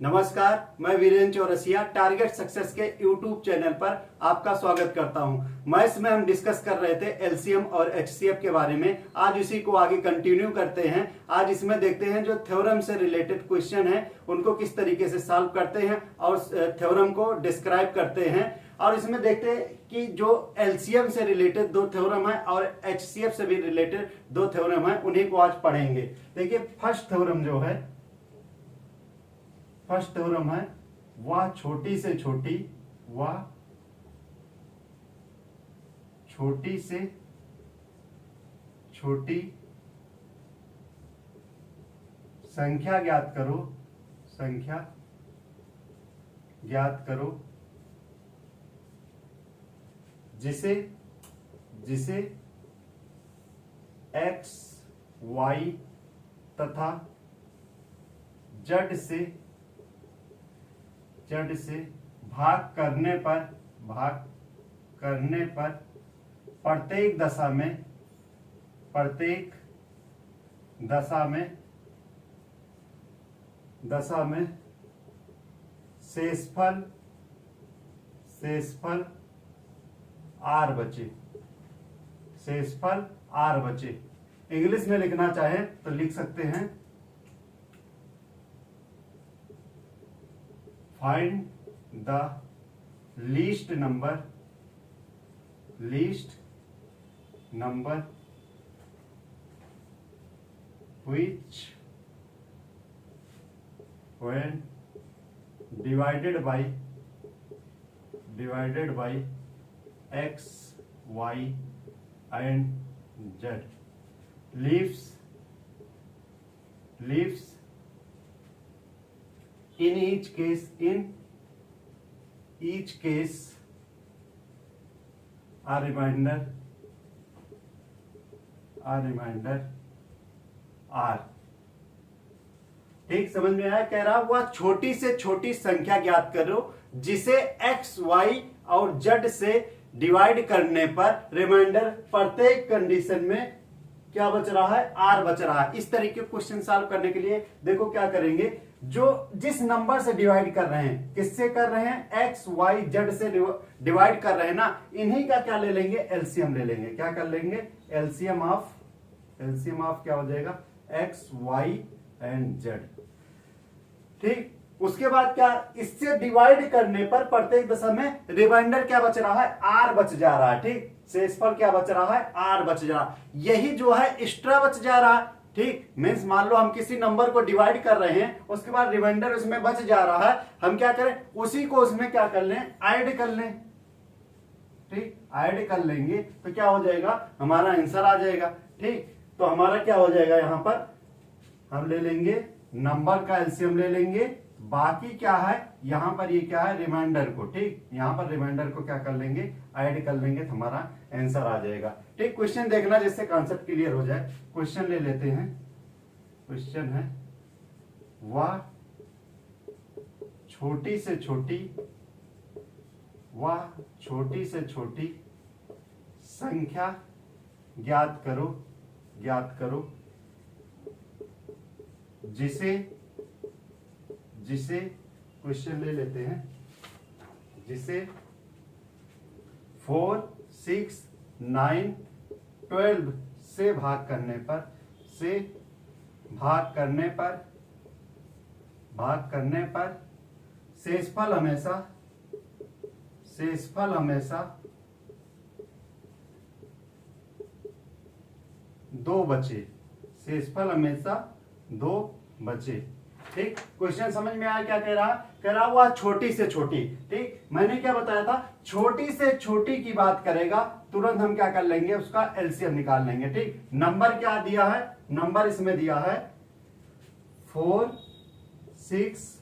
नमस्कार, मैं Virendra Chaurasia target success के यूट्यूब चैनल पर आपका स्वागत करता हूं। मैं इसमें हम डिस्कस कर रहे थे एलसीएम और एचसीएफ के बारे में। आज इसी को आगे कंटिन्यू करते हैं। आज इसमें देखते हैं जो थ्योरम से रिलेटेड क्वेश्चन है उनको किस तरीके से सॉल्व करते हैं और थ्योरम को डिस्क्राइब करते हैं। और इसमें देखते हैं कि जो एलसीएम से रिलेटेड दो थ्योरम है और एचसीएफ से भी रिलेटेड दो थ्योरम है, उन्हीं को आज पढ़ेंगे। देखिए फर्स्ट थ्योरम है वह छोटी से छोटी संख्या ज्ञात करो जिसे एक्स वाई तथा जेड से भाग करने पर प्रत्येक दशा में शेषफल आर बचे। इंग्लिश में लिखना चाहें तो लिख सकते हैं find the least number which when divided by x, y and z leaves in each case a remainder r। ठीक, समझ में आया? कह रहा हुआ छोटी से छोटी संख्या ज्ञात करो जिसे x, y और z से डिवाइड करने पर रिमाइंडर प्रत्येक कंडीशन में क्या बच रहा है? r बच रहा है। इस तरीके क्वेश्चन सॉल्व करने के लिए देखो क्या करेंगे, जो जिस नंबर से डिवाइड कर रहे हैं, किससे कर रहे हैं? x, y, z से डिवाइड कर रहे हैं ना, इन्हीं का क्या ले लेंगे? एलसीएम ले लेंगे। क्या कर लेंगे? एलसीएम ऑफ क्या हो जाएगा? x, y and z। ठीक, उसके बाद क्या? इससे डिवाइड करने पर प्रत्येक दशा में रिमाइंडर क्या बच रहा है? r बच जा रहा है। ठीक, शेषफल क्या बच रहा है? r बच जा रहा है। यही जो है एक्स्ट्रा बच जा रहा है। ठीक, मीन्स मान लो हम किसी नंबर को डिवाइड कर रहे हैं, उसके बाद रिमाइंडर उसमें बच जा रहा है, हम क्या करें? उसी को उसमें क्या कर लें? ऐड कर लें। ठीक, ऐड कर लेंगे तो क्या हो जाएगा? हमारा आंसर आ जाएगा। ठीक, तो हमारा क्या हो जाएगा? यहां पर हम ले लेंगे नंबर का एलसीएम ले लेंगे, बाकी क्या है यहां पर? ये क्या है? रिमाइंडर को। ठीक, यहां पर रिमाइंडर को क्या कर लेंगे? ऐड कर लेंगे तो हमारा आंसर आ जाएगा। ठीक, क्वेश्चन देखना जिससे कॉन्सेप्ट क्लियर हो जाए। क्वेश्चन ले लेते हैं। क्वेश्चन है वह छोटी से छोटी संख्या ज्ञात करो जिसे क्वेश्चन ले लेते हैं, जिसे 4, 6, 9, 12 से भाग करने पर शेषफल हमेशा 2 बचे। शेषफल हमेशा 2 बचे। ठीक, क्वेश्चन समझ में आया? क्या कह रहा? कह रहा हुआ छोटी से छोटी। ठीक, मैंने क्या बताया था? छोटी से छोटी की बात करेगा तुरंत हम क्या कर लेंगे? उसका एलसीएम निकाल लेंगे। ठीक, नंबर क्या दिया है? नंबर इसमें दिया है 4, 6,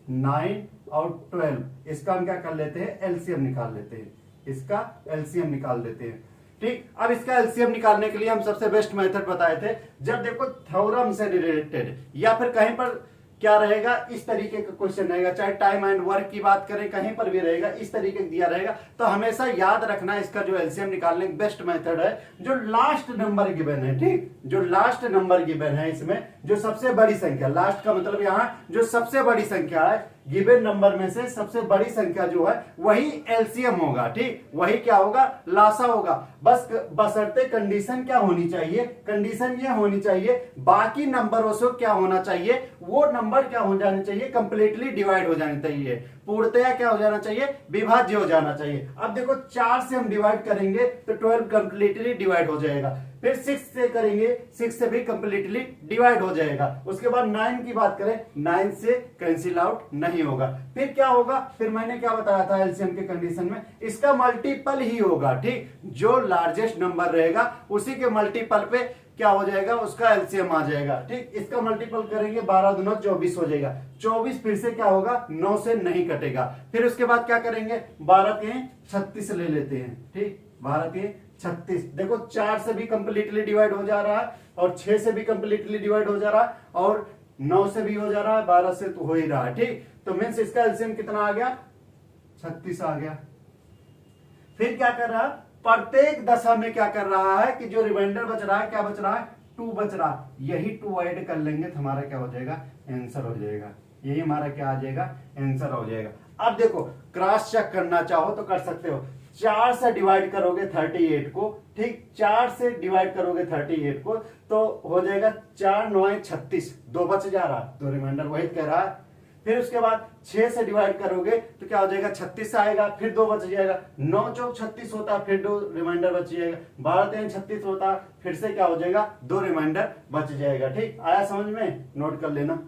9 और 12। इसका हम क्या कर लेते हैं? एलसीएम निकाल लेते हैं। इसका एलसीएम निकाल देते हैं। ठीक, अब इसका एलसीएम निकालने के लिए हम सबसे बेस्ट मेथड बताए थे, जब देखो थ्योरम से रिलेटेड या फिर कहीं पर क्या रहेगा, इस तरीके का क्वेश्चन रहेगा, चाहे टाइम एंड वर्क की बात करें कहीं पर भी रहेगा, इस तरीके का दिया रहेगा, तो हमेशा याद रखना इसका जो एलसीएम निकालने का बेस्ट मेथड है जो लास्ट नंबर गिवन है। ठीक, जो लास्ट नंबर गिवन है इसमें जो सबसे बड़ी संख्या, लास्ट का मतलब यहाँ जो सबसे बड़ी संख्या है गिवन नंबर में से सबसे बड़ी संख्या जो है वही एलसीएम होगा। ठीक, वही क्या होगा, लासा होगा। बस बशर्ते कंडीशन क्या होनी चाहिए, कंडीशन ये होनी चाहिए बाकी नंबरों से क्या होना चाहिए, वो नंबर क्या हो जाने चाहिए, कंप्लीटली डिवाइड हो जाने चाहिए, पूर्णतया क्या हो जाना चाहिए, विभाज्य हो जाना चाहिए। अब देखो 4 से हम डिवाइड करेंगे तो 12 कंप्लीटली डिवाइड हो जाएगा, फिर 6 से करेंगे 6 से भी कंप्लीटली डिवाइड हो जाएगा। उसके बाद 9 की बात करें 9 से कैंसिल आउट नहीं होगा। फिर क्या होगा, फिर मैंने क्या बताया था एलसीएम के कंडीशन में, इसका मल्टीपल ही होगा। ठीक, जो लार्जेस्ट नंबर रहेगा उसी के मल्टीपल पे क्या हो जाएगा, उसका एलसीएम आ जाएगा। ठीक, इसका मल्टीपल करेंगे 12 दूना 24 हो जाएगा, 24 फिर से क्या होगा 9 से नहीं कटेगा। फिर उसके बाद क्या करेंगे 12 के 36 ले लेते हैं। ठीक, 12 के 36, देखो 4 से भी कंप्लीटली डिवाइड हो जा रहा है और 6 से भी कंप्लीटली डिवाइड हो जा रहा है और 9 से भी हो जा रहा है, 12 से तो हो ही रहा है। ठीक, तो मीन्स इसका एलसीएम कितना आ गया, 36 आ गया। फिर क्या कर रहा है, प्रत्येक दशा में क्या कर रहा है कि जो रिमाइंडर बच रहा है, क्या बच रहा है, 2 बच रहा है। यही 2 ऐड कर लेंगे तो हमारा क्या हो जाएगा, आंसर हो जाएगा। यही हमारा क्या आ जाएगा, आंसर हो जाएगा। अब देखो क्रॉस चेक करना चाहो तो कर सकते हो, 4 से डिवाइड करोगे 38 को, ठीक, 4 से डिवाइड करोगे 38 को तो हो जाएगा 4 9 36, 2 बच जा रहा है, तो रिमाइंडर वही कह रहा है। फिर उसके बाद 6 से डिवाइड करोगे तो क्या हो जाएगा, 36 आएगा, फिर 2 बच जाएगा, 9 चौक 36 होता, फिर 2 रिमाइंडर बच जाएगा, 12 3 36 होता, फिर से क्या हो जाएगा, 2 रिमाइंडर बच जाएगा। ठीक, आया समझ में, नोट कर लेना।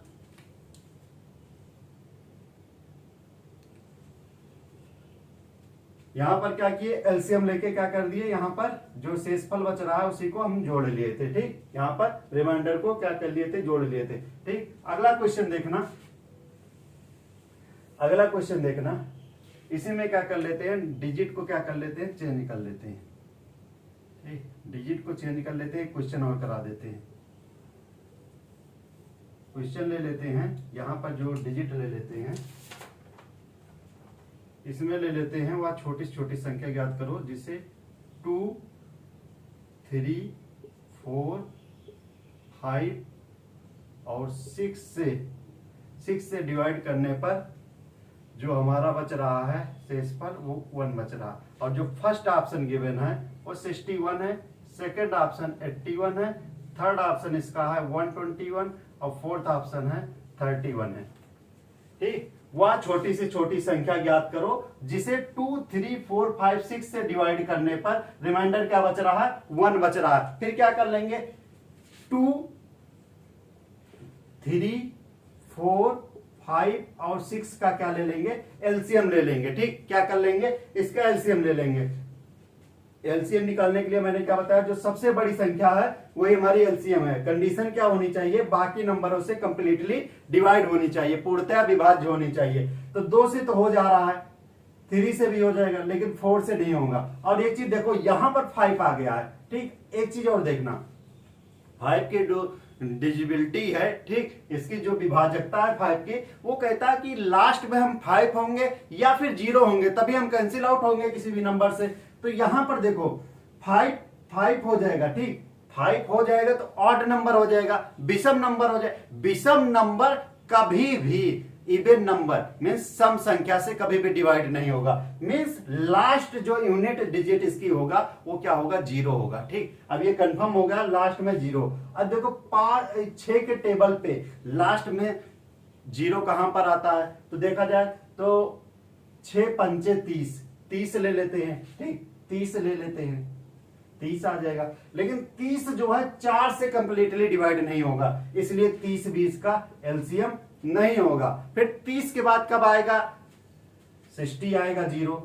यहां पर क्या किए, एलसीएम लेके क्या कर दिए, यहां पर जो शेषफल बच रहा है उसी को हम जोड़ लिए थे। ठीक, यहां पर रिमाइंडर को क्या कर लिए थे, जोड़ लिए थे। ठीक, अगला क्वेश्चन देखना, अगला क्वेश्चन देखना, इसी में क्या कर लेते हैं, डिजिट को क्या कर लेते हैं, चेंज कर लेते हैं। ठीक, डिजिट को चेंज कर लेते हैं, क्वेश्चन और करा देते हैं। क्वेश्चन ले लेते हैं, यहां पर जो डिजिट ले लेते हैं इसमें ले लेते हैं वह छोटी से छोटी संख्या ज्ञात करो जिसे 2 3 4 5 और 6 से डिवाइड करने पर जो हमारा बच रहा है शेषफल वो 1 बच रहा, और जो फर्स्ट ऑप्शन गिवन है वो 61 है, सेकंड ऑप्शन 81 है, थर्ड ऑप्शन इसका है 121 और फोर्थ ऑप्शन है 31 है। ठीक, वह छोटी से छोटी संख्या ज्ञात करो जिसे 2 3 4 5 6 से डिवाइड करने पर रिमाइंडर क्या बच रहा है, 1 बच रहा है। फिर क्या कर लेंगे, 2 3 4 5 और 6 का क्या ले लेंगे, एलसीएम ले लेंगे। ठीक, क्या कर लेंगे, इसका एलसीएम ले लेंगे। एलसीएम निकालने के लिए मैंने क्या बताया, जो सबसे बड़ी संख्या है वही हमारी एलसीएम है। कंडीशन क्या होनी चाहिए, बाकी नंबरों से कंप्लीटली डिवाइड होनी चाहिए, पूर्णतया विभाज्य होनी चाहिए। तो 2 से तो हो जा रहा है, 3 से भी हो जाएगा, लेकिन 4 से नहीं होगा। और एक चीज देखो यहां पर 5 आ गया है। ठीक, एक चीज और देखना, 5 की जो डिजिबिलिटी है, ठीक, इसकी जो विभाजकता है 5 की, वो कहता है कि लास्ट में हम 5 होंगे या फिर 0 होंगे, तभी हम कैंसिल आउट होंगे किसी भी नंबर से। तो यहां पर देखो 5 हो जाएगा। ठीक, 5 हो जाएगा तो ऑड नंबर हो जाएगा, विषम नंबर हो जाएगा। विषम नंबर कभी भी इवन नंबर मीन्स सम संख्या से कभी भी डिवाइड नहीं होगा। मीन्स लास्ट जो यूनिट डिजिट इसकी होगा वो क्या होगा, 0 होगा। ठीक, अब ये कंफर्म हो गया, लास्ट में 0। अब देखो 6 के टेबल पे लास्ट में 0 कहां पर आता है, तो देखा जाए तो 6 पंचे 30, 30 ले लेते हैं। ठीक, 30 ले लेते हैं, 30 आ जाएगा। लेकिन 30 जो है 4 से कंप्लीटली डिवाइड नहीं होगा, इसलिए 30 भी इसका एलसीएम नहीं होगा। फिर 30 के बाद कब आएगा, 60 आएगा, 0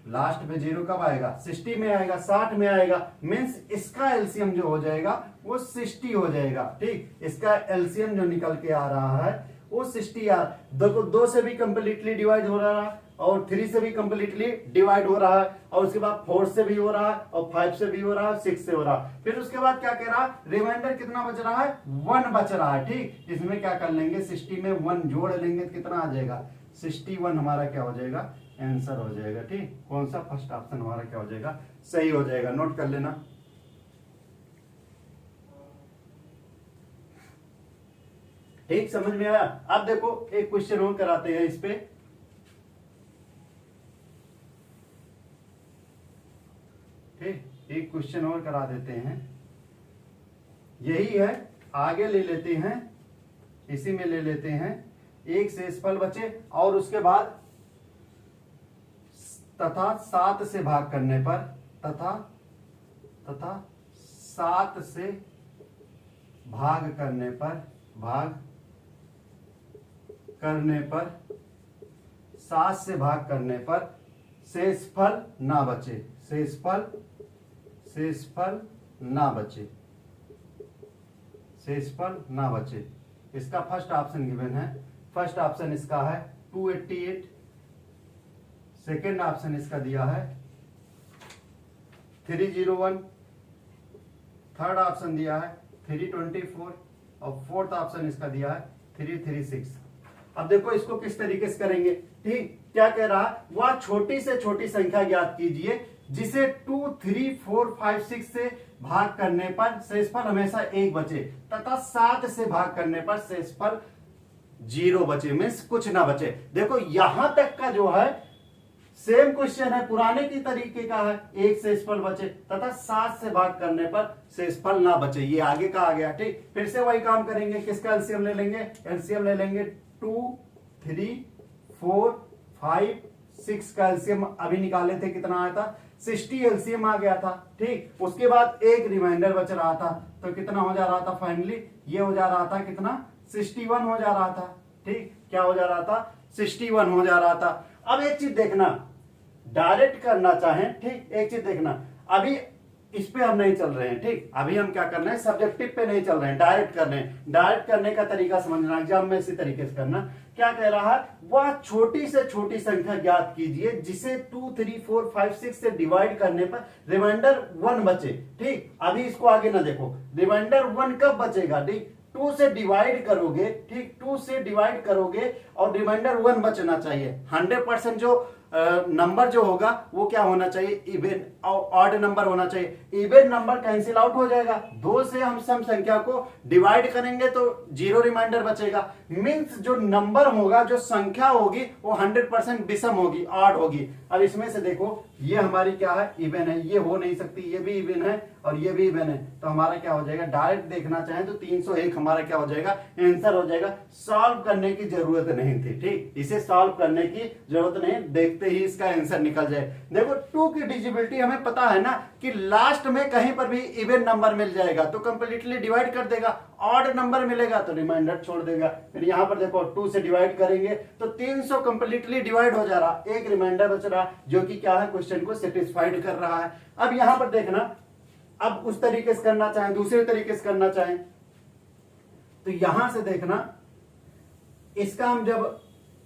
लास्ट में 0 कब आएगा, 60 में आएगा, 60 में आएगा। मीन्स इसका एलसीएम जो हो जाएगा वो 60 हो जाएगा। ठीक, इसका एलसीएम जो निकल के आ रहा है वो 60 आ, देखो 2 से भी कंप्लीटली डिवाइड हो रहा है और 3 से भी कंप्लीटली डिवाइड हो रहा है और उसके बाद 4 से भी हो रहा है और 5 से भी हो रहा है, 6 से हो रहा है। फिर उसके बाद क्या कह रहा है, रिमाइंडर कितना बच रहा है, 1 बच रहा है। ठीक, इसमें क्या कर लेंगे, 60 में 1 जोड़ लेंगे तो कितना आ जाएगा, 61 हमारा क्या हो जाएगा, आंसर हो जाएगा। ठीक, कौन सा, फर्स्ट ऑप्शन हमारा क्या हो जाएगा, सही हो जाएगा। नोट कर लेना। ठीक, समझ में आया। अब देखो एक क्वेश्चन और कराते हैं इस पे। ठीक, एक क्वेश्चन और करा देते हैं, यही है, आगे ले लेते हैं, इसी में ले लेते हैं। एक शेषफल बचे और उसके बाद तथा 7 से भाग करने पर, तथा 7 से भाग करने पर, 7 से भाग करने पर शेषफल ना बचे, शेषफल ना बचे। इसका फर्स्ट ऑप्शन गिवन है, फर्स्ट ऑप्शन इसका है 288, सेकेंड ऑप्शन इसका दिया है 301, थर्ड ऑप्शन दिया है 324 और फोर्थ ऑप्शन इसका दिया है 336। अब देखो इसको किस तरीके से करेंगे। ठीक, क्या कह रहा है, वह छोटी से छोटी संख्या ज्ञात कीजिए जिसे 2, 3, 4, 5, 6 से भाग करने पर शेषफल हमेशा 1 बचे तथा 7 से भाग करने पर शेषफल 0 बचे, मीन्स कुछ ना बचे। देखो यहां तक का जो है सेम क्वेश्चन है, पुराने की तरीके का है, 1 शेषफल बचे तथा 7 से भाग करने पर शेषफल ना बचे, ये आगे का आ गया। ठीक, फिर से वही काम करेंगे, किसका एलसीएम ले लेंगे, एलसीएम ले लेंगे 2, 3, 4, 5, 6 का एलसीएम अभी निकाले थे, कितना आया था 60 एलसीएम आ गया था। ठीक, उसके बाद एक रिमाइंडर बच रहा था, तो कितना हो जा रहा था फाइनली, ये हो जा रहा था कितना 61 हो जा रहा था। ठीक, क्या हो जा रहा था 61 हो जा रहा था। अब एक चीज देखना, डायरेक्ट करना चाहें, ठीक, एक चीज देखना, अभी इस पे हम नहीं चल रहे हैं। ठीक, अभी हम क्या करना है, सब्जेक्टिव पे नहीं चल रहे हैं, डायरेक्ट कर रहे हैं। डायरेक्ट करने का तरीका समझना, एग्जाम में इसी तरीके से करना। क्या कह रहा है, वह छोटी से छोटी संख्या ज्ञात कीजिए जिसे 2, 3, 4, 5, 6 से डिवाइड करने पर रिमाइंडर 1 बचे। ठीक, अभी इसको आगे ना देखो, रिमाइंडर 1 कब बचेगा, ठीक 2 से डिवाइड करोगे, ठीक 2 से डिवाइड करोगे और रिमाइंडर 1 बचना चाहिए। 100% जो नंबर जो होगा वो क्या होना चाहिए, इवन ऑड नंबर होना चाहिए। इवन नंबर कैंसिल आउट हो जाएगा, 2 से हम सम संख्या को डिवाइड करेंगे तो 0 रिमाइंडर बचेगा। मींस जो नंबर होगा, जो संख्या होगी वो 100% विषम होगी, ऑड होगी। अब इसमें से देखो ये हमारी क्या है, इवन है, ये हो नहीं सकती, ये भी इवन है और ये भी इवन है, तो हमारा क्या हो जाएगा, डायरेक्ट देखना चाहें तो 301 हमारा क्या हो जाएगा, आंसर हो जाएगा। सॉल्व करने की जरूरत नहीं थी। ठीक, इसे सॉल्व करने की जरूरत नहीं, देखते ही इसका आंसर निकल जाए। देखो 2 की डिजिबिलिटी हमें पता है ना कि लास्ट में कहीं पर भी इवन नंबर मिल जाएगा तो कंप्लीटली डिवाइड कर देगा, ऑड नंबर मिलेगा तो रिमाइंडर छोड़ देगा। फिर यहां पर देखो 2 से डिवाइड करेंगे तो 300 कंप्लीटली डिवाइड हो जा रहा, एक रिमाइंडर बच रहा जो कि क्या है, क्वेश्चन को सेटिस्फाइड कर रहा है। अब यहां पर देखना, अब उस तरीके से करना चाहें, दूसरे तरीके से करना चाहें तो यहां से देखना, इसका हम जब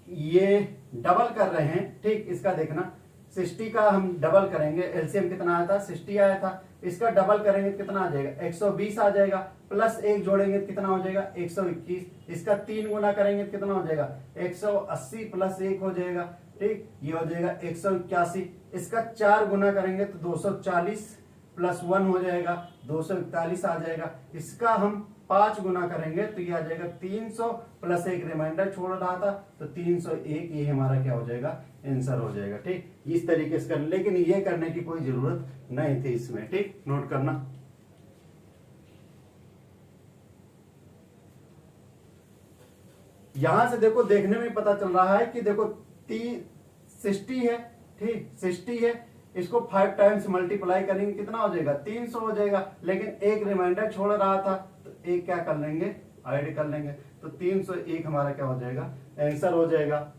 ये डबल कर रहे हैं, ठीक, इसका देखना 60 का हम डबल करेंगे, एलसीएम कितना आया था 60 आया था, इसका डबल करेंगे कितना आ जाएगा 120 आ जाएगा, प्लस 1 जोड़ेंगे कितना हो जाएगा 121, इसका 3 गुना करेंगे कितना हो जाएगा 180 प्लस 1 हो जाएगा। ठीक, ये हो जाएगा 181, इसका 4 गुना करेंगे तो 240 प्लस 1 हो जाएगा 241 आ जाएगा, इसका हम 5 गुना करेंगे तो ये आ जाएगा 300 प्लस 1 रिमाइंडर छोड़ रहा था तो 301, ये हमारा क्या हो जाएगा, आंसर हो जाएगा। ठीक, इस तरीके से करना, लेकिन ये करने की कोई जरूरत नहीं थी इसमें। ठीक, नोट करना। यहां से देखो, देखने में पता चल रहा है कि देखो 60 है, ठीक 60 है, इसको 5 टाइम्स मल्टीप्लाई करेंगे कितना हो जाएगा 300 हो जाएगा, लेकिन एक रिमाइंडर छोड़ रहा था तो एक क्या कर लेंगे, ऐड कर लेंगे तो 301 हमारा क्या हो जाएगा, आंसर हो जाएगा।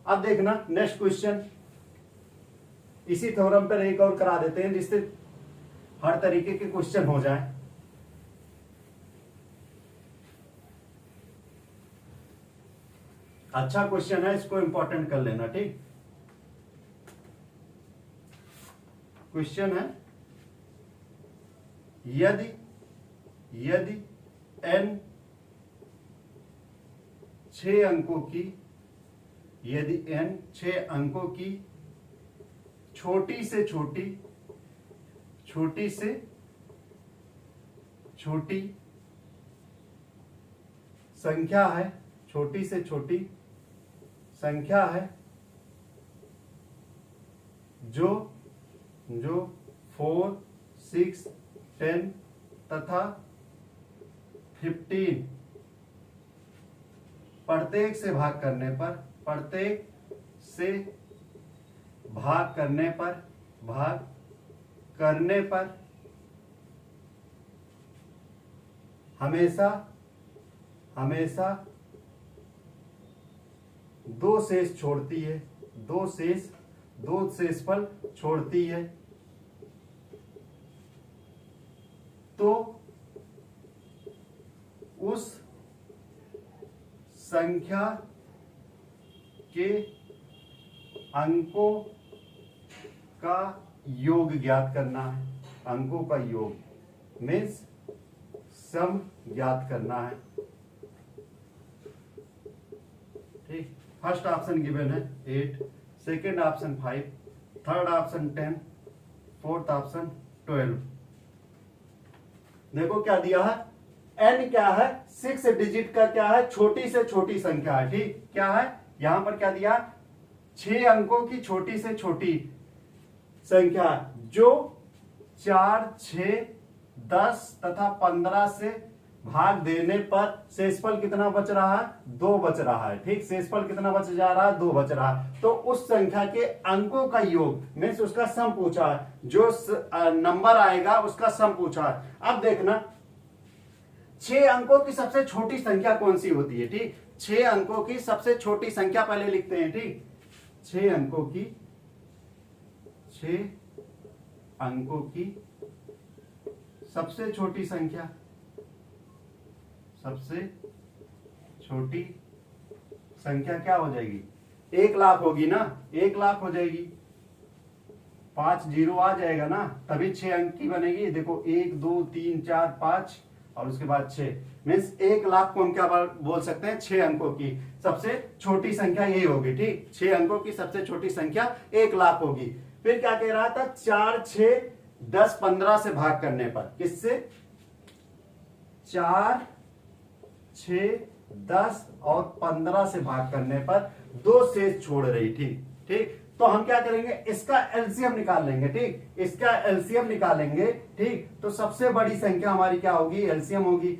अब देखना नेक्स्ट क्वेश्चन, इसी थ्योरम पर एक और करा देते हैं जिससे हर तरीके के क्वेश्चन हो जाए। अच्छा क्वेश्चन है, इसको इंपॉर्टेंट कर लेना। ठीक, क्वेश्चन है, यदि n 6 अंकों की, यदि n 6 अंकों की छोटी से छोटी संख्या है, छोटी से छोटी संख्या है जो 4, 6, 10 तथा 15 प्रत्येक से भाग करने पर हमेशा दो शेष छोड़ती है, दो शेषफल छोड़ती है, तो उस संख्या के अंकों का योग ज्ञात करना है। अंकों का योग मीन्स सम ज्ञात करना है। ठीक, फर्स्ट ऑप्शन गिवन है 8, second option 5, third option 10, fourth option 12। देखो क्या दिया है, n क्या है, 6 डिजिट का क्या है, छोटी से छोटी संख्या है। ठीक, क्या है यहां पर क्या दिया, 6 अंकों की छोटी से छोटी संख्या जो 4, 6, 10 तथा 15 से भाग देने पर शेषफल कितना बच रहा है, 2 बच रहा है। ठीक, शेषफल कितना बच जा रहा है, 2 बच रहा है। तो उस संख्या के अंकों का योग मीन्स उसका सम पूछा है, जो नंबर आएगा उसका सम पूछा है। अब देखना 6 अंकों की सबसे छोटी संख्या कौन सी होती है। ठीक, 6 अंकों की सबसे छोटी संख्या पहले लिखते हैं। ठीक, 6 अंकों की सबसे छोटी संख्या, सबसे छोटी संख्या क्या हो जाएगी, 1 लाख होगी ना, 1 लाख हो जाएगी। 5 जीरो आ जाएगा ना, तभी 6 अंक की बनेगी। देखो 1, 2, 3, 4, 5 और उसके बाद 6 मीन्स 1 लाख को हम क्या बोल सकते हैं, 6 अंकों की सबसे छोटी संख्या यही होगी। ठीक, 6 अंकों की सबसे छोटी संख्या 1 लाख होगी। फिर क्या कह रहा था, 4, 6, 10, 15 से भाग करने पर, किससे, 4, 6, 10 और 15 से भाग करने पर 2 शेष छोड़ रही। ठीक ठीक, तो हम क्या करेंगे, इसका एलसीएम निकाल लेंगे। ठीक, इसका एलसीएम निकालेंगे। ठीक, तो सबसे बड़ी संख्या हमारी क्या होगी, एलसीएम होगी।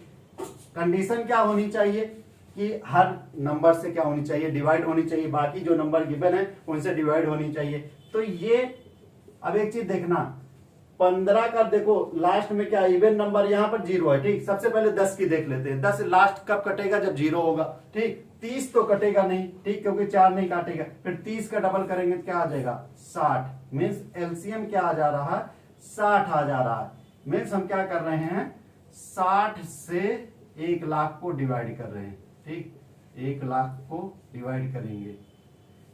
कंडीशन क्या होनी चाहिए कि हर नंबर से क्या होनी चाहिए, डिवाइड होनी चाहिए, बाकी जो नंबर गिवन है उनसे डिवाइड होनी चाहिए। तो ये अब एक चीज देखना, 15 का देखो लास्ट में क्या इवन नंबर यहाँ पर 0 है। ठीक, सबसे पहले 10 की देख लेते हैं। 10 लास्ट कब कटेगा, जब 0 होगा। ठीक, 30 तो कटेगा नहीं। ठीक, क्योंकि 4 नहीं काटेगा। फिर 30 का डबल करेंगे तो क्या आ जाएगा, 60 मीन्स एलसीएम क्या आ जा रहा है, 60 आ जा रहा है। मीन्स हम क्या कर रहे हैं, 60 से 1 लाख को डिवाइड कर रहे हैं। ठीक, 1 लाख को डिवाइड करेंगे,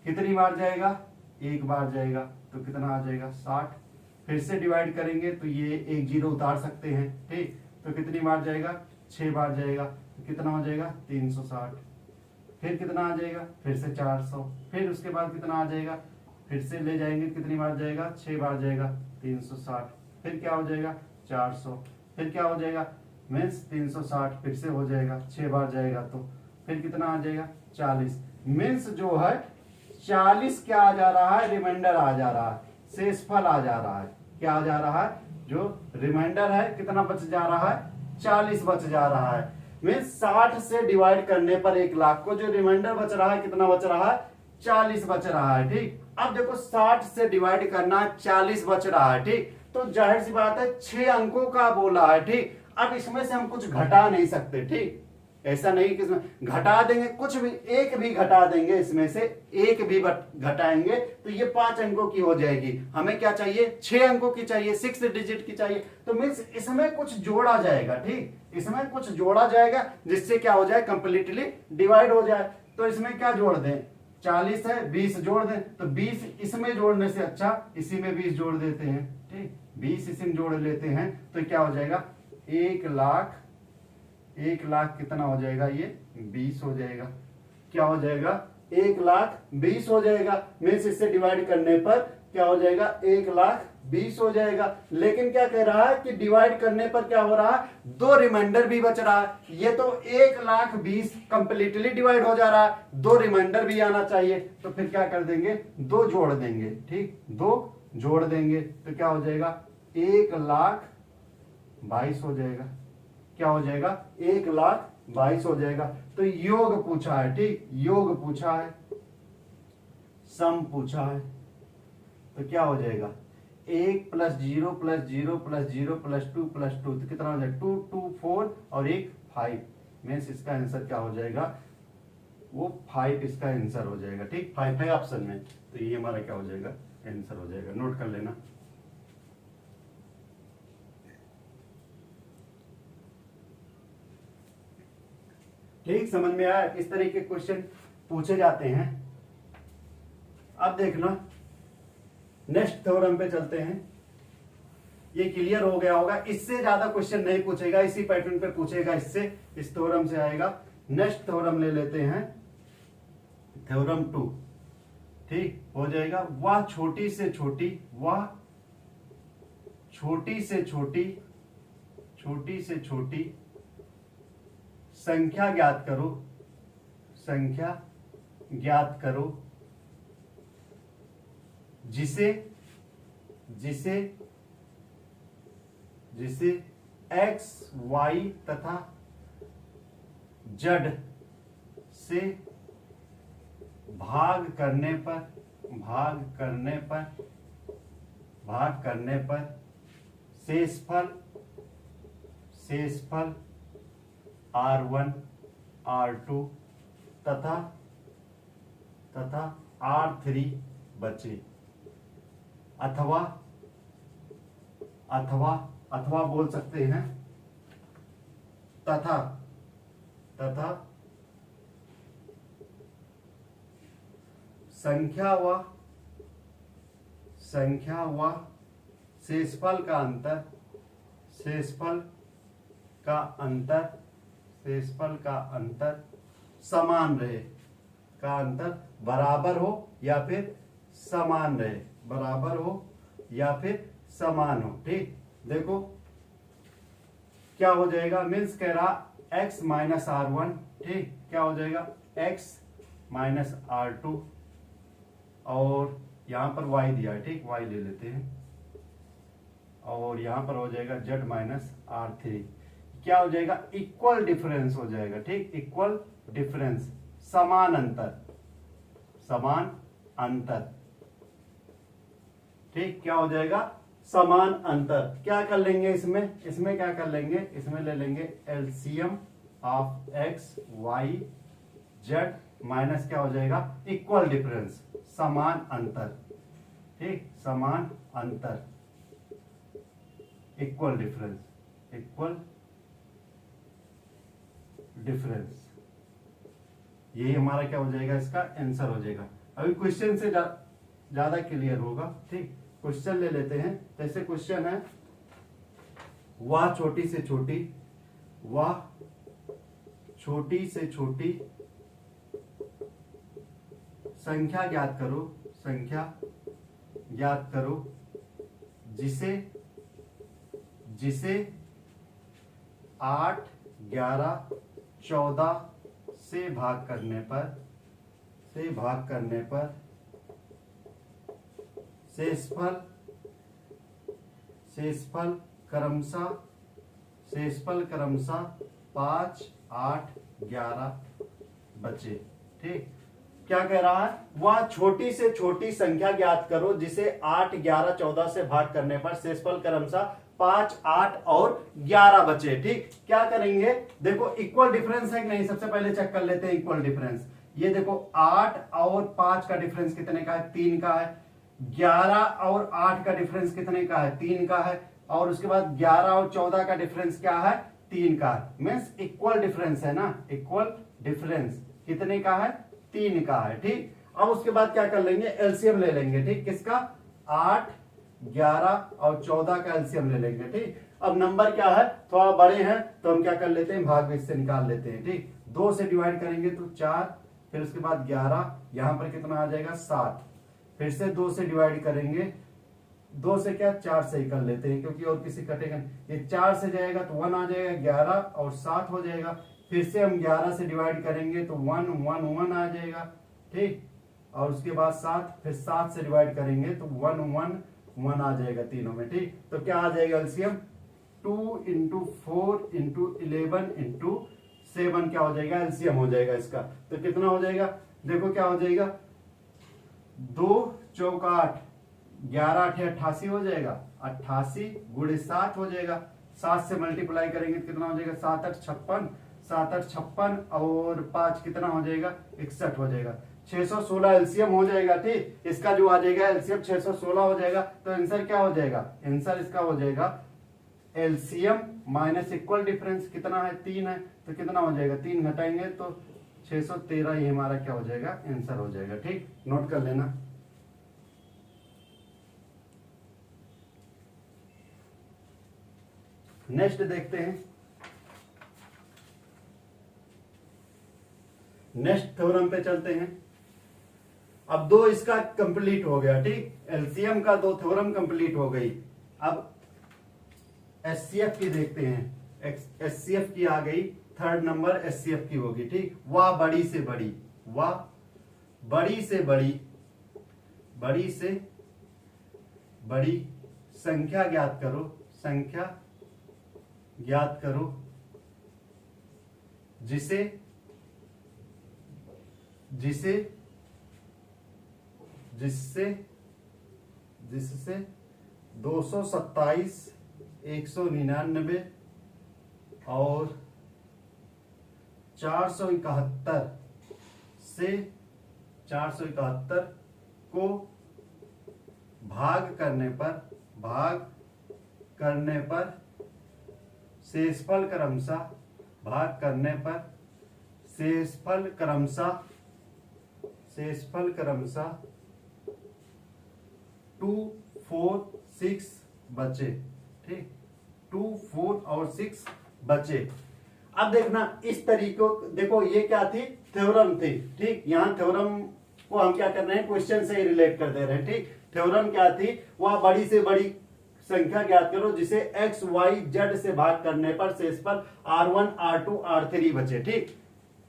कितनी बार जाएगा, 1 बार जाएगा, तो कितना आ जाएगा, 60। फिर से डिवाइड करेंगे तो ये 1 जीरो उतार सकते हैं। ठीक, तो कितनी बार जाएगा, 6 बार जाएगा, तो कितना हो जाएगा, 360। फिर कितना आ जाएगा, फिर से 400। फिर उसके बाद कितना आ जाएगा, फिर से ले जाएंगे, कितनी बार जाएगा, 6 बार जाएगा, 360। फिर क्या हो जाएगा, 400। फिर क्या हो जाएगा, मीन्स 360 फिर से हो जाएगा, 6 बार जाएगा, तो फिर कितना आ जाएगा, 40। मीन्स जो है 40 क्या आ जा रहा है, रिमाइंडर आ जा रहा है, शेषफल आ जा रहा है। क्या आ जा रहा है, जो रिमाइंडर है कितना बच जा रहा है, 40 बच जा रहा है। मीन्स 60 से डिवाइड करने पर 1 लाख को जो रिमाइंडर बच रहा है, कितना बच रहा है, 40 बच रहा है। ठीक, अब देखो 60 से डिवाइड करना, 40 बच रहा है। ठीक, तो जाहिर सी बात है 6 अंकों का बोला है। ठीक, अब इसमें से हम कुछ घटा नहीं सकते। ठीक, ऐसा नहीं कि इसमें घटा देंगे, कुछ भी एक भी घटा देंगे, इसमें से एक भी घटाएंगे तो ये 5 अंकों की हो जाएगी। हमें क्या चाहिए, 6 अंकों की चाहिए, 6 डिजिट की चाहिए। तो मीन्स इसमें कुछ जोड़ा जाएगा। ठीक, इसमें कुछ जोड़ा जाएगा जिससे क्या हो जाए, कंप्लीटली डिवाइड हो जाए। तो इसमें क्या जोड़ दें, 40 है, 20 जोड़ दें, तो 20 इसमें जोड़ने से अच्छा इसी में 20 जोड़ देते हैं। ठीक, 20 इसी में जोड़ लेते हैं तो क्या हो जाएगा, 1 लाख कितना हो जाएगा, ये 20 हो जाएगा। क्या हो जाएगा, 1 लाख 20 हो जाएगा। मीन्स इससे डिवाइड करने पर क्या हो जाएगा, 1 लाख 20 हो जाएगा। लेकिन क्या कह रहा है कि डिवाइड करने पर क्या हो रहा है, 2 रिमाइंडर भी बच रहा है। ये तो 1,20,000 कंप्लीटली डिवाइड हो जा रहा है, 2 रिमाइंडर भी आना चाहिए। तो फिर क्या कर देंगे, 2 जोड़ देंगे। ठीक, 2 जोड़ देंगे तो क्या हो जाएगा, 1,22,000 हो जाएगा। क्या हो जाएगा, 1,22,000 हो जाएगा। तो योग पूछा है। ठीक, योग पूछा है, सम पूछा है। तो क्या हो जाएगा, 1 + 0 + 0 + 0 + 2 + 2 तो कितना हो जाएगा, 2 2 4 और 1 5। मीन्स इसका आंसर क्या हो जाएगा, वो 5 इसका आंसर हो जाएगा। ठीक, 5 है ऑप्शन में। तो ये हमारा क्या हो जाएगा, आंसर हो जाएगा। नोट कर लेना। ठीक, समझ में आया, इस तरह के क्वेश्चन पूछे जाते हैं। अब देखना, नेक्स्ट थ्योरम पे चलते हैं। ये क्लियर हो गया होगा, इससे ज्यादा क्वेश्चन नहीं पूछेगा, इसी पैटर्न पे पूछेगा, इससे इस थ्योरम से आएगा। नेक्स्ट थ्योरम ले लेते हैं, थ्योरम 2। ठीक, हो जाएगा, वह छोटी से छोटी, वह छोटी से छोटी, छोटी से छोटी संख्या ज्ञात करो, संख्या ज्ञात करो जिसे जिसे जिसे x, y तथा z से भाग करने पर शेषफल R1, R2 तथा R3 बचे। अथवा बोल सकते हैं, तथा संख्या व शेषफल का अंतर समान रहे, का अंतर बराबर हो या फिर समान रहे, बराबर हो या फिर समान हो। ठीक, देखो क्या हो जाएगा, मीन्स कह रहा x - R1। ठीक, क्या हो जाएगा, x - R2 और यहां पर y दिया है। ठीक, y ले लेते हैं और यहां पर हो जाएगा z - R3। क्या हो जाएगा, इक्वल डिफरेंस हो जाएगा। ठीक, इक्वल डिफरेंस, समान अंतर। ठीक, क्या हो जाएगा, समान अंतर। क्या कर लेंगे इसमें क्या कर लेंगे, इसमें ले लेंगे LCM of x, y, z minus क्या हो जाएगा, इक्वल डिफरेंस, समान अंतर। ठीक, समान अंतर, इक्वल डिफरेंस, यही हमारा क्या हो जाएगा, इसका आंसर हो जाएगा। अभी क्वेश्चन से ज्यादा क्लियर होगा। ठीक, क्वेश्चन ले लेते हैं। जैसे क्वेश्चन है, वह छोटी से छोटी संख्या ज्ञात करो जिसे 8, 11, 14 से भाग करने पर शेषफल क्रमशः 5, 8, 11 बचे। ठीक, क्या कह रहा है, वह छोटी से छोटी संख्या ज्ञात करो जिसे 8, 11, 14 से भाग करने पर शेषफल क्रमशः 5, 8 और 11 बचे। ठीक, क्या करेंगे, देखो इक्वल डिफरेंस है कि नहीं, सबसे पहले चेक कर लेते हैं इक्वल डिफरेंस। ये देखो 8 और 5 का डिफरेंस कितने का है, 3 का है। 11 और 8 का डिफरेंस कितने का है, 3 का है। और उसके बाद 11 और 14 का डिफरेंस क्या है, 3 का है। मीन्स इक्वल डिफरेंस है ना, इक्वल डिफरेंस कितने का है, 3 का है। ठीक, अब उसके बाद क्या कर लेंगे, एलसीएम ले लेंगे। ठीक, किसका, 8, 11 और 14 का एलसीएम ले लेंगे। ठीक, अब नंबर क्या है, थोड़ा बड़े हैं तो हम क्या कर लेते हैं, भाग में से निकाल लेते हैं। ठीक, 2 से डिवाइड करेंगे तो 4, फिर उसके बाद 11, यहां पर कितना आ जाएगा, 7, फिर से 2 से डिवाइड करेंगे 2 से क्या 4 से ही कर लेते हैं क्योंकि और किसी कटेगा नहीं। ये 4 से जाएगा तो 1 आ जाएगा, 11 और 7 हो जाएगा। फिर से हम 11 से डिवाइड करेंगे तो 1 1 1 आ जाएगा, ठीक। और उसके बाद 7, फिर 7 से डिवाइड करेंगे तो 1 1 1 आ जाएगा तीनों में, ठीक। तो क्या आ जाएगा एलसीएम 2 इंटू 4 इंटू 11 इंटू 7 क्या हो जाएगा एलसीएम हो जाएगा इसका। तो कितना हो जाएगा देखो क्या हो जाएगा 2 चौका 8, 11 8 88 हो जाएगा, 88 गुणे 7 हो जाएगा। 7 से मल्टीप्लाई करेंगे तो कितना हो जाएगा 7 8 56, 7 8 56 और 5 कितना हो जाएगा 61 हो जाएगा। 616 एलसीएम हो जाएगा, ठीक। इसका जो आ जाएगा एलसीएम 616 हो जाएगा। तो आंसर क्या हो जाएगा, आंसर इसका हो जाएगा एलसीएम माइनस इक्वल डिफरेंस कितना है 3 है, तो कितना हो जाएगा 3 घटाएंगे तो 613 ही हमारा क्या हो जाएगा आंसर हो जाएगा, ठीक। नोट कर लेना। नेक्स्ट देखते हैं, नेक्स्ट थ्योरम पे चलते हैं। अब 2 इसका कंप्लीट हो गया, ठीक। एलसीएम का 2 थ्योरम कंप्लीट हो गई। अब एचसीएफ की देखते हैं। एचसीएफ की आ गई, थर्ड नंबर एचसीएफ की होगी, ठीक। वह बड़ी से बड़ी, वह बड़ी से बड़ी, बड़ी से बड़ी संख्या ज्ञात करो, संख्या ज्ञात करो जिसे जिसे जिससे जिससे 227 199 और 471 से 471 को भाग करने पर शेषफल क्रमशः भाग करने पर शेषफल क्रमशः 2 4 6 बचे, ठीक। 2 4 और 6 बचे। अब देखना इस तरीकों, देखो ये क्या थी थ्योरम थी, ठीक। यहां थ्योरम को हम क्या कर रहे हैं क्वेश्चन से ही रिलेट कर दे रहे हैं, ठीक। थ्योरम क्या थी, वह बड़ी से बड़ी संख्या ज्ञात करो जिसे एक्स वाई जेड से भाग करने पर शेषफल R1 R2 R3 बचे, ठीक।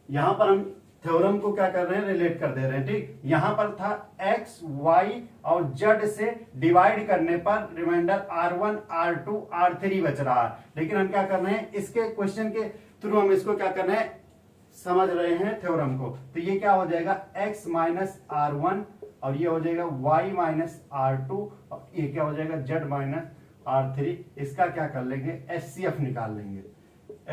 यहां पर हम थ्योरम को क्या कर रहे हैं रिलेट कर दे रहे हैं, ठीक। यहां पर था एक्स वाई और जेड से डिवाइड करने पर रिमाइंडर R1 R2 R3 बच रहा है। लेकिन हम क्या कर रहे हैं इसके क्वेश्चन के थ्रू हम इसको क्या कर रहे हैं समझ रहे हैं थ्योरम को। तो ये क्या हो जाएगा x माइनस R1 और ये हो जाएगा y माइनस R2 और ये क्या हो जाएगा z माइनस R3। इसका क्या कर लेंगे HCF निकाल लेंगे,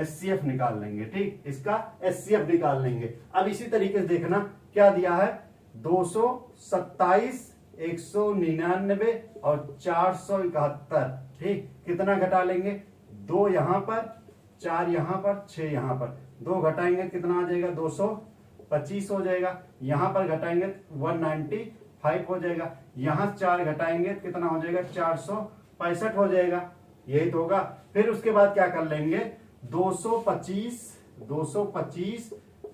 HCF निकाल लेंगे, ठीक। इसका HCF निकाल लेंगे। अब इसी तरीके से देखना क्या दिया है 227 199 और 471, ठीक। कितना घटा लेंगे 2 यहां पर 4 यहां पर 6 यहां पर, 2 घटाएंगे कितना आ जाएगा 225 हो जाएगा। यहां पर घटाएंगे 195 हो जाएगा। यहां 4 घटाएंगे कितना हो जाएगा 465 हो जाएगा, यही तो होगा। फिर उसके बाद क्या कर लेंगे 225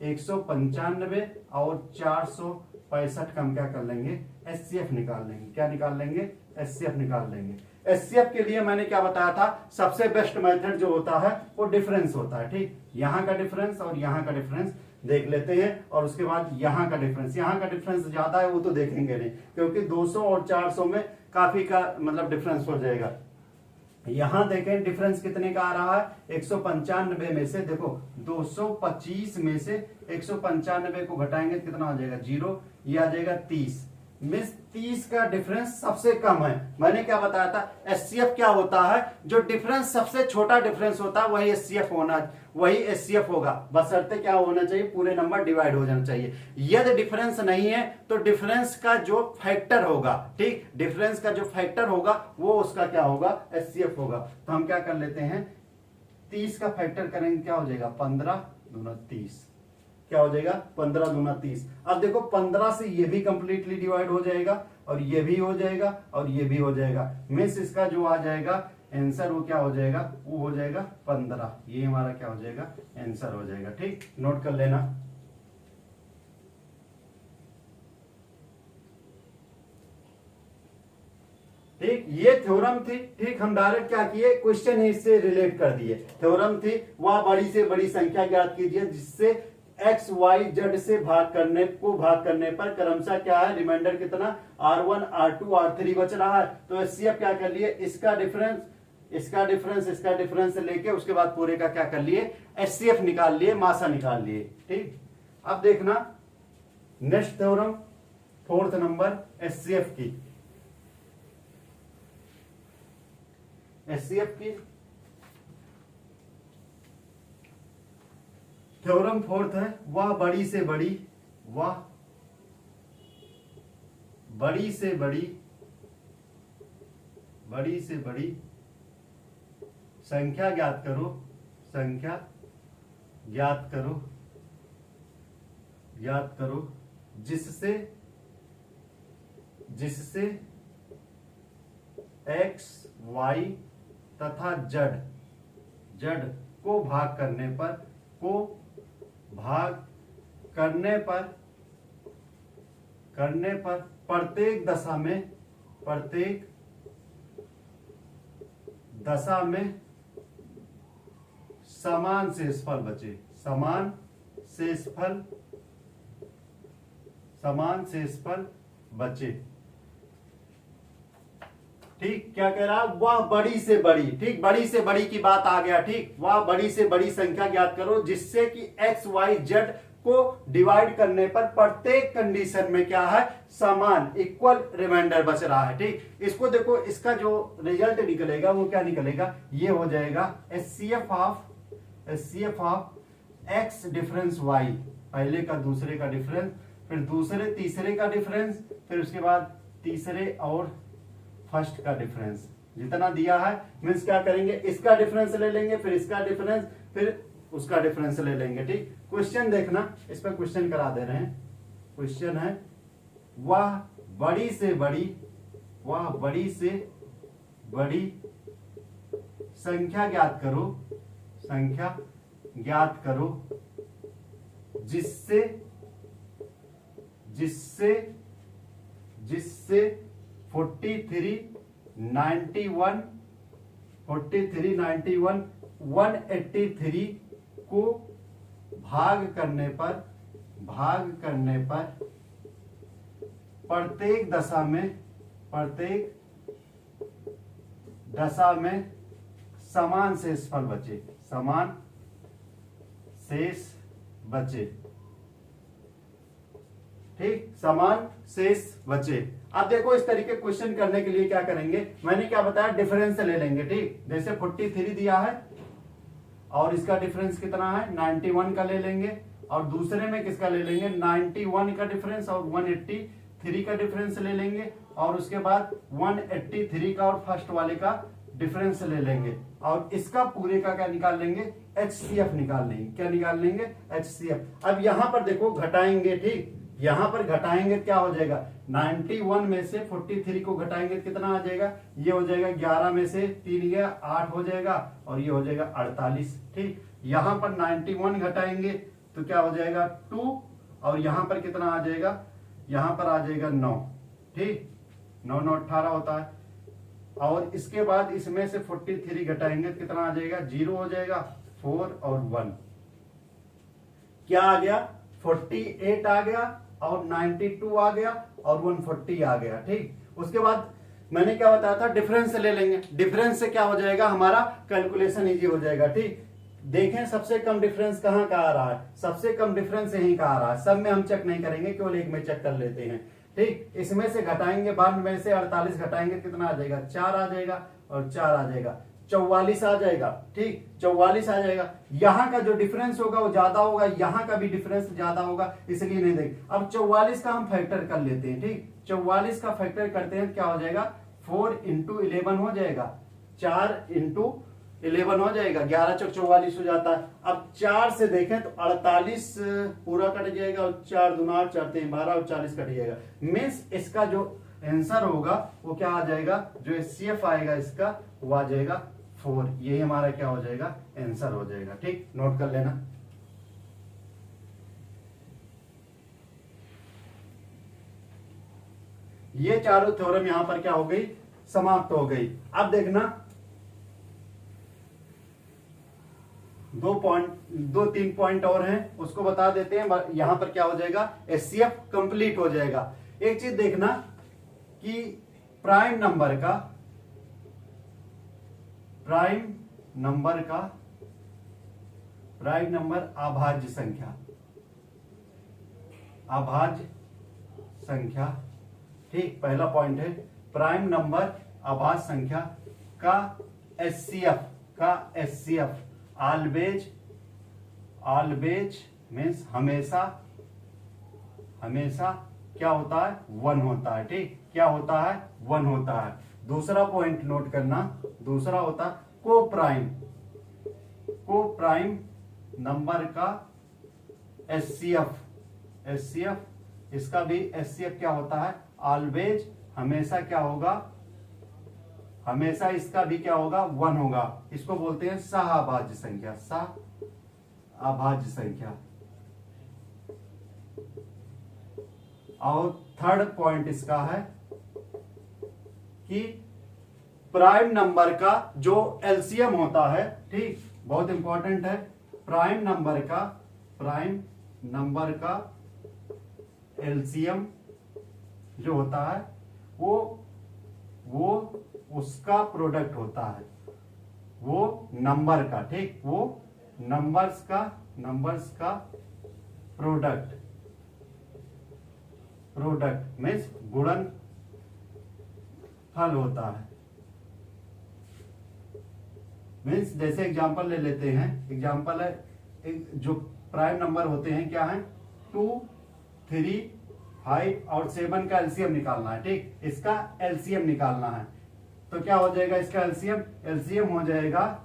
195 और 465 का हम क्या कर लेंगे HCF निकाल लेंगे। क्या निकाल लेंगे HCF निकाल लेंगे। HCF के लिए मैंने क्या बताया था सबसे बेस्ट मेथड जो होता है वो डिफरेंस होता है, ठीक। यहां का डिफरेंस और यहां का डिफरेंस देख लेते हैं और उसके बाद यहां का डिफरेंस, यहां का डिफरेंस ज्यादा है वो तो देखेंगे नहीं क्योंकि 200 और 400 में काफी का मतलब डिफरेंस हो जाएगा। यहां देखें डिफरेंस कितने का आ रहा है 195 में से, देखो 225 में से 195 को घटाएंगे कितना हो जाएगा 0, ये आ जाएगा 30 में 30 का डिफरेंस सबसे कम है। मैंने क्या बताया था HCF क्या होता है जो डिफरेंस सबसे छोटा डिफरेंस होता है वही HCF होगा, बशर्ते क्या होना चाहिए पूरे नंबर डिवाइड हो जाना चाहिए। यदि डिफरेंस नहीं है तो डिफरेंस का जो फैक्टर होगा, ठीक, डिफरेंस का जो फैक्टर होगा वो उसका क्या होगा HCF होगा। तो हम क्या कर लेते हैं 30 का फैक्टर करेंगे क्या हो जाएगा 15 दूना 30, क्या हो जाएगा 15 दूना 30। अब देखो 15 से ये भी कंप्लीटली डिवाइड हो जाएगा और ये भी हो जाएगा और ये भी हो जाएगा। मींस इसका जो आ जाएगा आंसर वो क्या हो जाएगा वो हो जाएगा 15, ये हमारा क्या हो जाएगा आंसर हो जाएगा, ठीक। नोट कर लेना। ठीक, ये थ्योरम थी। ठीक, हम डायरेक्ट क्या किए, क्वेश्चन ही इससे रिलेट कर दिए। थ्योरम थी वह बड़ी से बड़ी संख्या ज्ञात कीजिए जिससे एक्स वाई जेड से भाग करने पर क्रमशः क्या है, रिमाइंडर कितना R1 R2 R3 बच रहा है। तो एचसीएफ क्या कर लिए, इसका डिफरेंस लेके उसके बाद पूरे का क्या कर लिए, एचसीएफ निकाल लिए, मासा निकाल लिए। ठीक, अब देखना next theorem, fourth number HCF की। थ्योरम फोर्थ है, वह बड़ी से बड़ी संख्या ज्ञात करो जिससे एक्स वाई तथा जेड को भाग करने पर प्रत्येक दशा में समान शेषफल बचे। ठीक, क्या कह रहा है, वह बड़ी से बड़ी, ठीक, बड़ी से बड़ी की बात आ गया। ठीक, वह बड़ी से बड़ी संख्या ज्ञात करो जिससे कि एक्स वाई जेड को डिवाइड करने पर प्रत्येक कंडीशन में क्या है, समान इक्वल रिमाइंडर बच रहा है। ठीक, इसको देखो, इसका जो रिजल्ट निकलेगा वो क्या निकलेगा, ये हो जाएगा HCF of X difference Y, पहले का दूसरे का डिफरेंस, फिर दूसरे तीसरे का डिफरेंस, फिर उसके बाद तीसरे और फर्स्ट का डिफरेंस जितना दिया है, मीन्स क्या करेंगे, इसका डिफरेंस ले लेंगे, फिर इसका डिफरेंस, फिर उसका डिफरेंस ले लेंगे। ठीक, क्वेश्चन देखना, इस पर क्वेश्चन करा दे रहे हैं। क्वेश्चन है, वह बड़ी से बड़ी संख्या ज्ञात करो जिससे 43, 91, 183 को भाग करने पर प्रत्येक दशा में समान शेष बचे। ठीक, समान शेष बचे। अब देखो, इस तरीके क्वेश्चन करने के लिए क्या करेंगे, मैंने क्या बताया, डिफरेंस ले लेंगे। ठीक, जैसे 43 दिया है और इसका डिफरेंस कितना है, 91 का ले लेंगे, और दूसरे में किसका ले लेंगे, 91 का डिफरेंस और 183 का डिफरेंस ले लेंगे, और उसके बाद 183 का और फर्स्ट वाले का डिफरेंस ले लेंगे, और इसका पूरे का क्या निकाल लेंगे, एचसीएफ निकाल लेंगे। क्या निकाल लेंगे, एचसीएफ। अब यहां पर देखो घटाएंगे। ठीक, यहां पर घटाएंगे, क्या हो जाएगा, 91 में से 43 को घटाएंगे कितना आ जाएगा, ये हो जाएगा 11 में से 3 गया 8 हो जाएगा, और ये हो जाएगा 48। ठीक, यहां पर 91 घटाएंगे तो क्या हो जाएगा 2, और यहां पर कितना आ जाएगा, यहां पर आ जाएगा 9। ठीक, 9 9 18 होता है, और इसके बाद इसमें से 43 घटाएंगे तो कितना आ जाएगा, 0 हो जाएगा, 4 और 1 क्या आ गया, 48 आ गया, और 92 आ गया, और 140 आ गया। ठीक, उसके बाद मैंने क्या बताया था, डिफरेंस ले लेंगे। डिफरेंस से क्या हो जाएगा, हमारा कैलकुलेशन इजी हो जाएगा। ठीक, देखें सबसे कम डिफरेंस कहाँ का आ रहा है, सबसे कम डिफरेंस यहीं का आ रहा है। सब में हम चेक नहीं करेंगे, केवल एक में चेक कर लेते हैं। ठीक, इसमें से घटाएंगे, 92 में से 48 घटाएंगे कितना आ जाएगा, 4 आ जाएगा, और 4 आ जाएगा, 44 आ जाएगा। ठीक, 44 आ जाएगा। यहाँ का जो डिफरेंस होगा वो ज्यादा होगा, यहाँ का भी डिफरेंस ज्यादा होगा, इसलिए नहीं देंगे। अब 44 का हम फैक्टर कर लेते हैं। ठीक, 44 का फैक्टर करते हैं, क्या हो जाएगा, 4 इंटू 11 हो जाएगा, 4 इंटू 11 हो जाएगा, 11 चौक 44 हो जाता है। अब 4 से देखें तो 48 पूरा कट जाएगा, और 4 दूना 4 3 12 और 40 कट जाएगा। मीन्स इसका जो आंसर होगा वो क्या आ जाएगा, जो एचसीएफ आएगा इसका वो आ जाएगा 4। यही हमारा क्या हो जाएगा, आंसर हो जाएगा। ठीक, नोट कर लेना। ये चारों थ्योरम यहां पर क्या हो गई, समाप्त हो गई। अब देखना दो तीन पॉइंट और हैं, उसको बता देते हैं। यहां पर क्या हो जाएगा, एचसीएफ कंप्लीट हो जाएगा। एक चीज देखना कि प्राइम नंबर अभाज्य संख्या, ठीक, पहला पॉइंट है प्राइम नंबर अभाज्य संख्या का एचसीएफ ऑलवेज मीन्स हमेशा क्या होता है, 1 होता है। ठीक, क्या होता है, 1 होता है। दूसरा पॉइंट नोट करना, दूसरा होता है को प्राइम नंबर का एचसीएफ, इसका भी एचसीएफ क्या होता है, ऑलवेज, हमेशा क्या होगा, हमेशा इसका भी क्या होगा, 1 होगा। इसको बोलते हैं सहअभाज्य संख्या। और थर्ड पॉइंट इसका है कि प्राइम नंबर का जो एलसीएम होता है, ठीक, बहुत इंपॉर्टेंट है, प्राइम नंबर का एलसीएम जो होता है वो उसका प्रोडक्ट होता है, वो नंबर का, ठीक, वो नंबर्स का प्रोडक्ट मीन्स गुणनफल होता है। मीन्स जैसे एग्जांपल ले लेते हैं, एग्जांपल है जो प्राइम नंबर होते हैं क्या है, 2, 3, 5 और 7 का एलसीएम निकालना है। ठीक, इसका एलसीएम निकालना है तो क्या हो जाएगा, इसका एलसीएम हो जाएगा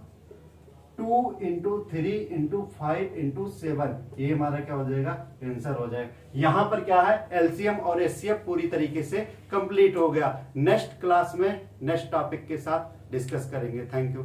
2 × 3 × 5 × 7। ये हमारा क्या हो जाएगा, आंसर हो जाएगा। यहां पर क्या है, एलसीएम और एचसीएफ पूरी तरीके से कंप्लीट हो गया। नेक्स्ट क्लास में नेक्स्ट टॉपिक के साथ डिस्कस करेंगे। Thank you.